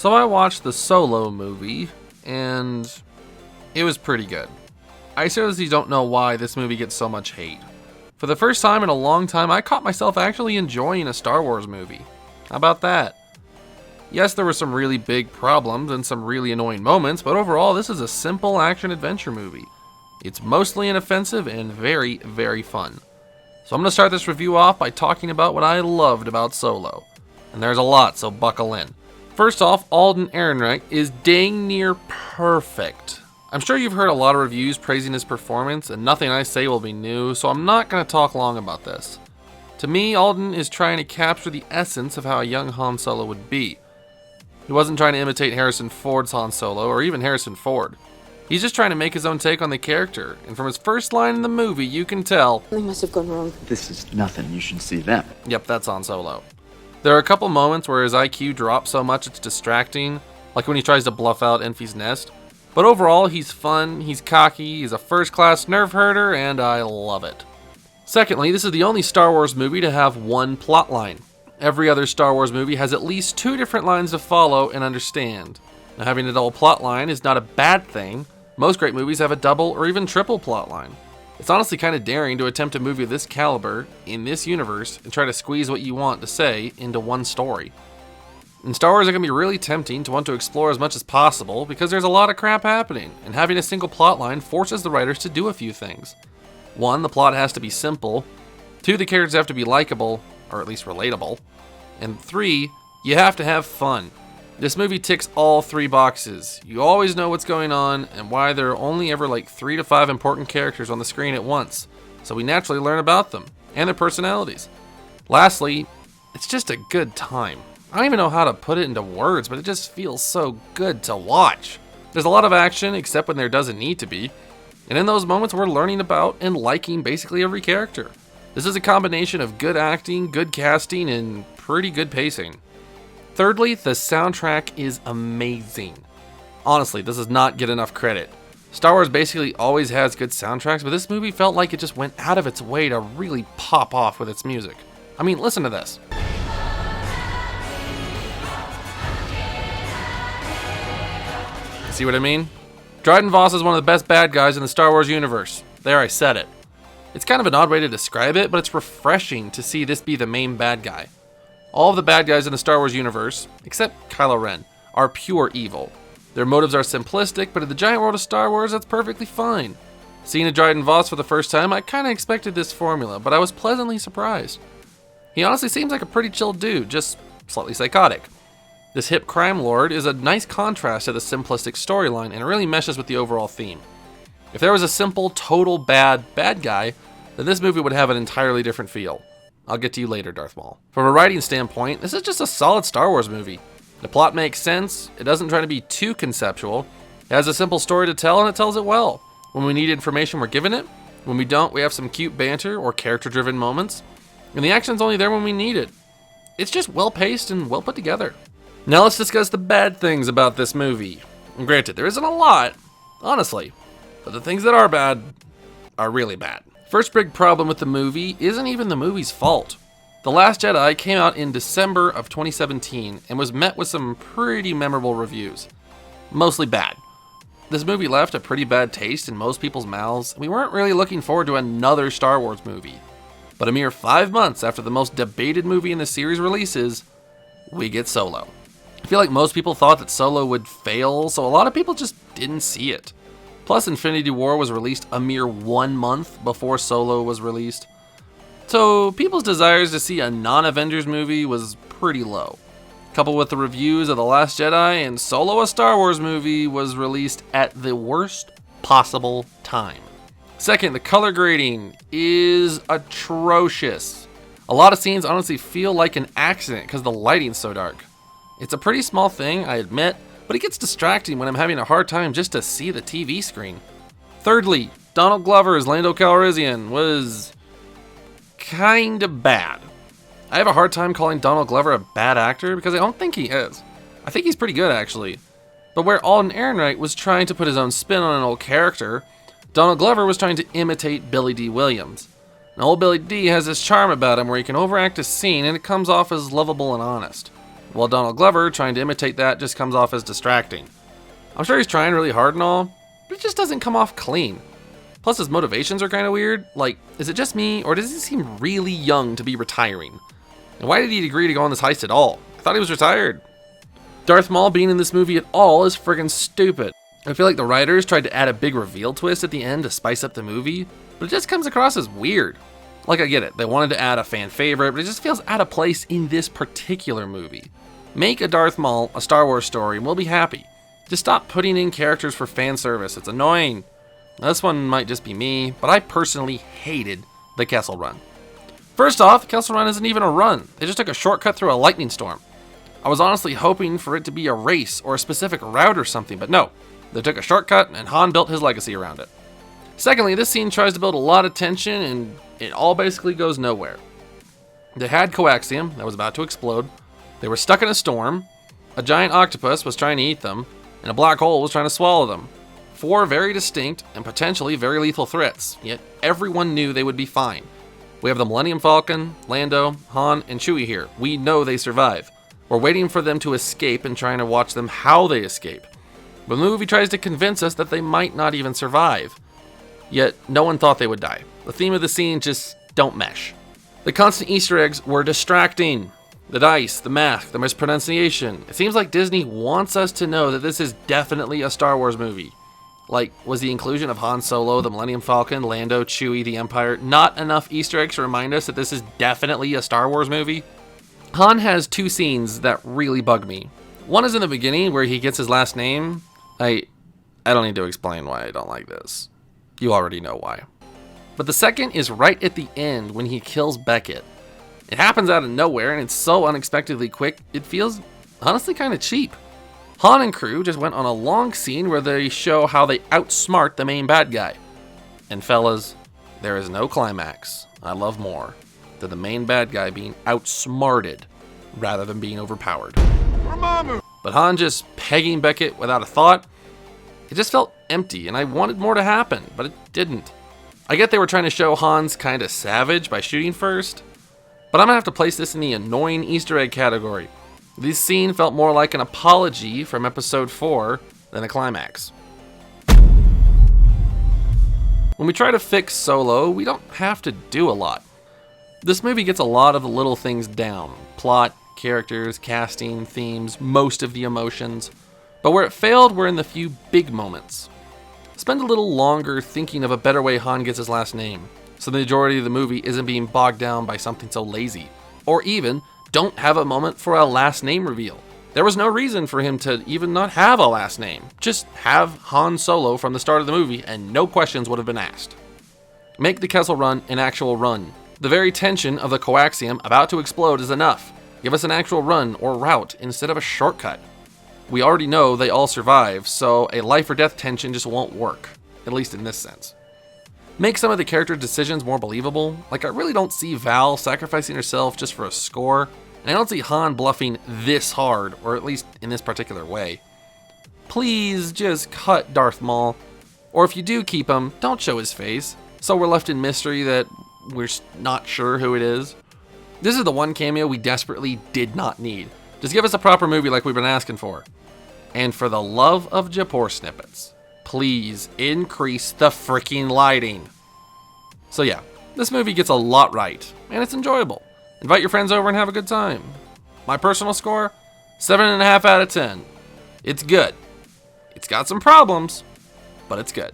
So I watched the Solo movie, and it was pretty good. I seriously don't know why this movie gets so much hate. For the first time in a long time, I caught myself actually enjoying a Star Wars movie. How about that? Yes, there were some really big problems and some really annoying moments, but overall, this is a simple action-adventure movie. It's mostly inoffensive and very, very fun. So I'm going to start this review off by talking about what I loved about Solo. And there's a lot, so buckle in. First off, Alden Ehrenreich is dang near perfect. I'm sure you've heard a lot of reviews praising his performance, and nothing I say will be new, so I'm not going to talk long about this. To me, Alden is trying to capture the essence of how a young Han Solo would be. He wasn't trying to imitate Harrison Ford's Han Solo, or even Harrison Ford. He's just trying to make his own take on the character, and from his first line in the movie, you can tell... Something must have gone wrong. This is nothing. You should see them. Yep, that's Han Solo. There are a couple moments where his IQ drops so much it's distracting, like when he tries to bluff out Enfy's nest. But overall, he's fun, he's cocky, he's a first-class nerve herder, and I love it. Secondly, this is the only Star Wars movie to have one plotline. Every other Star Wars movie has at least two different lines to follow and understand. Now, having a double plotline is not a bad thing. Most great movies have a double or even triple plotline. It's honestly kind of daring to attempt a movie of this caliber, in this universe, and try to squeeze what you want to say into one story. In Star Wars, it can be really tempting to want to explore as much as possible because there's a lot of crap happening, and having a single plotline forces the writers to do a few things. 1, the plot has to be simple. 2, the characters have to be likable, or at least relatable. And 3, you have to have fun. This movie ticks all 3 boxes. You always know what's going on and why there are only ever like 3 to 5 important characters on the screen at once, so we naturally learn about them and their personalities. Lastly, it's just a good time. I don't even know how to put it into words, but it just feels so good to watch. There's a lot of action, except when there doesn't need to be, and in those moments we're learning about and liking basically every character. This is a combination of good acting, good casting, and pretty good pacing. Thirdly, the soundtrack is amazing. Honestly, this does not get enough credit. Star Wars basically always has good soundtracks, but this movie felt like it just went out of its way to really pop off with its music. I mean, listen to this. See what I mean? Dryden Voss is one of the best bad guys in the Star Wars universe. There, I said it. It's kind of an odd way to describe it, but it's refreshing to see this be the main bad guy. All of the bad guys in the Star Wars universe, except Kylo Ren, are pure evil. Their motives are simplistic, but in the giant world of Star Wars, that's perfectly fine. Seeing a Dryden Voss for the first time, I kind of expected this formula, but I was pleasantly surprised. He honestly seems like a pretty chill dude, just slightly psychotic. This hip crime lord is a nice contrast to the simplistic storyline, and it really meshes with the overall theme. If there was a simple, total bad guy, then this movie would have an entirely different feel. I'll get to you later, Darth Maul. From a writing standpoint, this is just a solid Star Wars movie. The plot makes sense, it doesn't try to be too conceptual, it has a simple story to tell, and it tells it well. When we need information, we're given it. When we don't, we have some cute banter or character-driven moments. And the action's only there when we need it. It's just well-paced and well put together. Now let's discuss the bad things about this movie. And granted, there isn't a lot, honestly, but the things that are bad are really bad. First big problem with the movie isn't even the movie's fault. The Last Jedi came out in December of 2017 and was met with some pretty memorable reviews. Mostly bad. This movie left a pretty bad taste in most people's mouths, and we weren't really looking forward to another Star Wars movie. But a mere 5 months after the most debated movie in the series releases, we get Solo. I feel like most people thought that Solo would fail, so a lot of people just didn't see it. Plus, Infinity War was released a mere 1 month before Solo was released. So, people's desires to see a non-Avengers movie was pretty low. Coupled with the reviews of The Last Jedi and Solo, a Star Wars movie, was released at the worst possible time. Second, the color grading is atrocious. A lot of scenes honestly feel like an accident because the lighting's so dark. It's a pretty small thing, I admit, but it gets distracting when I'm having a hard time just to see the TV screen. Thirdly, Donald Glover as Lando Calrissian was kinda bad. I have a hard time calling Donald Glover a bad actor because I don't think he is. I think he's pretty good actually. But where Alden Ehrenreich was trying to put his own spin on an old character, Donald Glover was trying to imitate Billy D. Williams. And old Billy D has this charm about him where he can overact a scene and it comes off as lovable and honest. while Donald Glover trying to imitate that just comes off as distracting. I'm sure he's trying really hard and all, but it just doesn't come off clean. Plus his motivations are kind of weird. Like, is it just me, or does he seem really young to be retiring? And why did he agree to go on this heist at all? I thought he was retired. Darth Maul being in this movie at all is friggin' stupid. I feel like the writers tried to add a big reveal twist at the end to spice up the movie, but it just comes across as weird. Like, I get it, they wanted to add a fan favorite, but it just feels out of place in this particular movie. Make a Darth Maul a Star Wars story and we'll be happy. Just stop putting in characters for fan service, it's annoying. Now, this one might just be me, but I personally hated the Kessel Run. First off, the Kessel Run isn't even a run, they just took a shortcut through a lightning storm. I was honestly hoping for it to be a race or a specific route or something, but no. They took a shortcut and Han built his legacy around it. Secondly, this scene tries to build a lot of tension and it all basically goes nowhere. They had coaxium that was about to explode, they were stuck in a storm, a giant octopus was trying to eat them, and a black hole was trying to swallow them. 4 very distinct and potentially very lethal threats, yet everyone knew they would be fine. We have the Millennium Falcon, Lando, Han, and Chewie here. We know they survive. We're waiting for them to escape and trying to watch them how they escape. But the movie tries to convince us that they might not even survive. Yet, no one thought they would die. The theme of the scene just don't mesh. The constant Easter eggs were distracting. The dice, the math, the mispronunciation. It seems like Disney wants us to know that this is definitely a Star Wars movie. Like, was the inclusion of Han Solo, the Millennium Falcon, Lando, Chewie, the Empire not enough Easter eggs to remind us that this is definitely a Star Wars movie? Han has 2 scenes that really bug me. One is in the beginning where he gets his last name. I don't need to explain why I don't like this. You already know why. But the second is right at the end when he kills Beckett. It happens out of nowhere and it's so unexpectedly quick, it feels honestly kind of cheap. Han and crew just went on a long scene where they show how they outsmart the main bad guy. And fellas, there is no climax I love more than the main bad guy being outsmarted rather than being overpowered. But Han just pegging Beckett without a thought, it just felt empty and I wanted more to happen, but it didn't. I get they were trying to show Han's kinda savage by shooting first, but I'm gonna have to place this in the annoying Easter egg category. This scene felt more like an apology from episode 4 than a climax. When we try to fix Solo, we don't have to do a lot. This movie gets a lot of the little things down. Plot, characters, casting, themes, most of the emotions. But where it failed were in the few big moments. Spend a little longer thinking of a better way Han gets his last name, so the majority of the movie isn't being bogged down by something so lazy. Or even, don't have a moment for a last name reveal. There was no reason for him to even not have a last name. Just have Han Solo from the start of the movie and no questions would have been asked. Make the Kessel Run an actual run. The very tension of the coaxium about to explode is enough. Give us an actual run or route instead of a shortcut. We already know they all survive, so a life or death tension just won't work, at least in this sense. Make some of the character decisions more believable. Like, I really don't see Val sacrificing herself just for a score, and I don't see Han bluffing this hard, or at least in this particular way. Please just cut Darth Maul, or if you do keep him, don't show his face, so we're left in mystery that we're not sure who it is. This is the one cameo we desperately did not need. Just give us a proper movie like we've been asking for. And for the love of Japor snippets, please increase the freaking lighting. So yeah, this movie gets a lot right, and it's enjoyable. Invite your friends over and have a good time. My personal score, 7.5 out of 10. It's good. It's got some problems, but it's good.